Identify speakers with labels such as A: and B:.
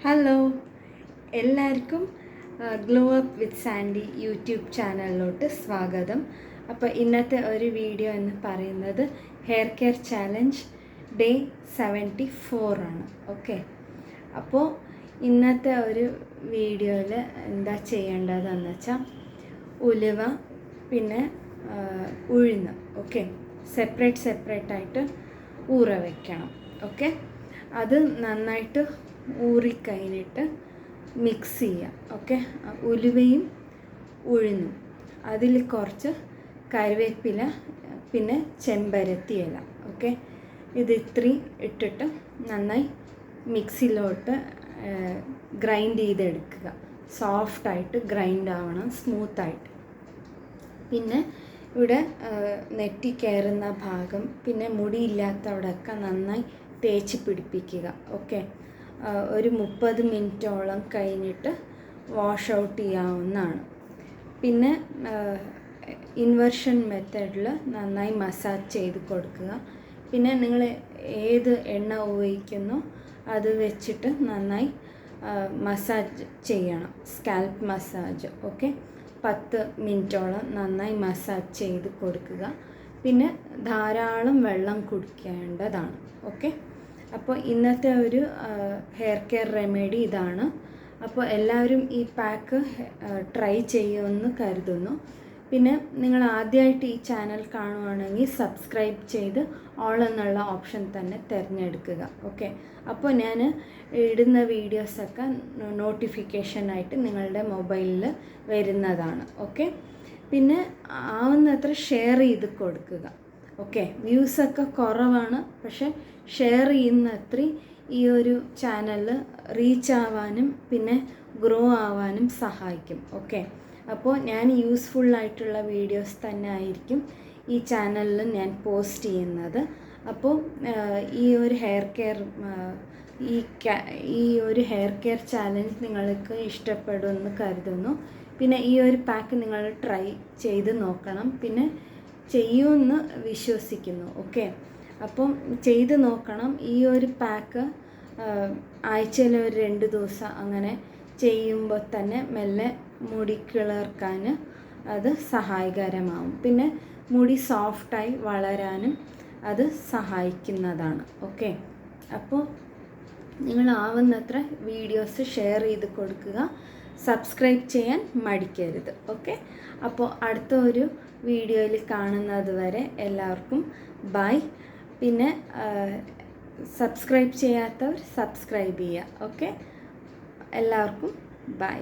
A: Hello, എല്ലാവർക്കും glow up with Sandy YouTube ചാനലിലോട്ട് സ്വാഗതം. അപ്പോൾ ഇന്നത്തെ ഒരു വീഡിയോ എന്ന് പറയുന്നത് ഹെയർ കെയർ ചാലഞ്ച് ഡേ 74 ആണ്. ഓക്കെ, അപ്പോൾ ഇന്നത്തെ ഒരു വീഡിയോയിൽ എന്താ ചെയ്യേണ്ടതെന്ന് വെച്ചാൽ ഉലുവ പിന്നെ ഉഴുന്ന് ഓക്കെ സെപ്പറേറ്റ് ആയിട്ട് ഊറ വയ്ക്കണം. ഓക്കെ, അത് നന്നായിട്ട് ഊറിക്കഴിഞ്ഞിട്ട് മിക്സ് ചെയ്യുക. ഓക്കെ, ഉലുവയും ഉഴുന്നും അതിൽ കുറച്ച് കറിവേപ്പില പിന്നെ ചെമ്പരത്തി ഇല. ഓക്കെ, ഇത് ഇത്രയും ഇട്ടിട്ട് നന്നായി മിക്സിയിലോട്ട് ഗ്രൈൻഡ് ചെയ്തെടുക്കുക. സോഫ്റ്റായിട്ട് ഗ്രൈൻഡ് ആവണം, സ്മൂത്തായിട്ട്. പിന്നെ ഇവിടെ നെറ്റി കയറുന്ന ഭാഗം പിന്നെ മുടിയില്ലാത്തവിടെയൊക്കെ നന്നായി തേച്ച് പിടിപ്പിക്കുക. ഓക്കെ, ഒരു 30 മിനിറ്റോളം കഴിഞ്ഞിട്ട് വാഷ് ഔട്ട് ചെയ്യാവുന്നതാണ്. പിന്നെ ഇൻവേർഷൻ മെത്തേഡിൽ നന്നായി മസാജ് ചെയ്ത് കൊടുക്കുക. പിന്നെ നിങ്ങൾ ഏത് എണ്ണ ഉപയോഗിക്കുന്നോ അത് വെച്ചിട്ട് നന്നായി മസാജ് ചെയ്യണം, സ്കാൽപ്പ് മസാജ്. ഓക്കെ, 10 മിനിറ്റോളം നന്നായി മസാജ് ചെയ്ത് കൊടുക്കുക. പിന്നെ ധാരാളം വെള്ളം കുടിക്കേണ്ടതാണ്. ഓക്കെ, അപ്പോൾ ഇന്നത്തെ ഒരു ഹെയർ കെയർ റെമഡി ഇതാണ്. അപ്പോൾ എല്ലാവരും ഈ പാക്ക് ട്രൈ ചെയ്യുമെന്ന് കരുതുന്നു. പിന്നെ നിങ്ങൾ ആദ്യമായിട്ട് ഈ ചാനൽ കാണുവാണെങ്കിൽ സബ്സ്ക്രൈബ് ചെയ്ത് ഓൾ എന്നുള്ള ഓപ്ഷൻ തന്നെ തിരഞ്ഞെടുക്കുക. ഓക്കെ, അപ്പോൾ ഞാൻ ഇടുന്ന വീഡിയോസൊക്കെ നോട്ടിഫിക്കേഷനായിട്ട് നിങ്ങളുടെ മൊബൈലിൽ വരുന്നതാണ്. ഓക്കെ, പിന്നെ ആവുന്നത്ര ഷെയർ ചെയ്ത് കൊടുക്കുക. ഓക്കെ, വ്യൂസൊക്കെ കുറവാണ്, പക്ഷെ ഷെയർ ചെയ്യുന്ന അത്രയും ഈ ഒരു ചാനൽ റീച്ച് ആവാനും പിന്നെ ഗ്രോ ആവാനും സഹായിക്കും. ഓക്കെ, അപ്പോൾ ഞാൻ യൂസ്ഫുള്ളായിട്ടുള്ള വീഡിയോസ് തന്നെ ആയിരിക്കും ഈ ചാനലിൽ ഞാൻ പോസ്റ്റ് ചെയ്യുന്നത്. അപ്പോൾ ഈ ഒരു ഹെയർ കെയർ ചാലഞ്ച് നിങ്ങൾക്ക് ഇഷ്ടപ്പെടുമെന്ന് കരുതുന്നു. പിന്നെ ഈ ഒരു പാക്ക് നിങ്ങൾ ട്രൈ ചെയ്ത് നോക്കണം, പിന്നെ ചെയ്യുമെന്ന് വിശ്വസിക്കുന്നു. ഓക്കെ, അപ്പം ചെയ്ത് നോക്കണം. ഈ ഒരു പാക്ക് ആഴ്ചയിൽ ഒരു 2 ദിവസം അങ്ങനെ ചെയ്യുമ്പോൾ തന്നെ മെല്ലെ മുടി കിളിർക്കാൻ അത് സഹായകരമാവും. പിന്നെ മുടി സോഫ്റ്റായി വളരാനും അത് സഹായിക്കുന്നതാണ്. ഓക്കെ, അപ്പോൾ നിങ്ങൾ ആവുന്നത്ര വീഡിയോസ് ഷെയർ ചെയ്ത് കൊടുക്കുക, സബ്സ്ക്രൈബ് ചെയ്യാൻ മടിക്കരുത്. ഓക്കെ, അപ്പോൾ അടുത്ത ഒരു വീഡിയോയിൽ കാണുന്നത് വരെ എല്ലാവർക്കും ബൈ. പിന്നെ സബ്സ്ക്രൈബ് ചെയ്യാത്തവർ സബ്സ്ക്രൈബ് ചെയ്യുക. ഓക്കെ, എല്ലാവർക്കും ബൈ.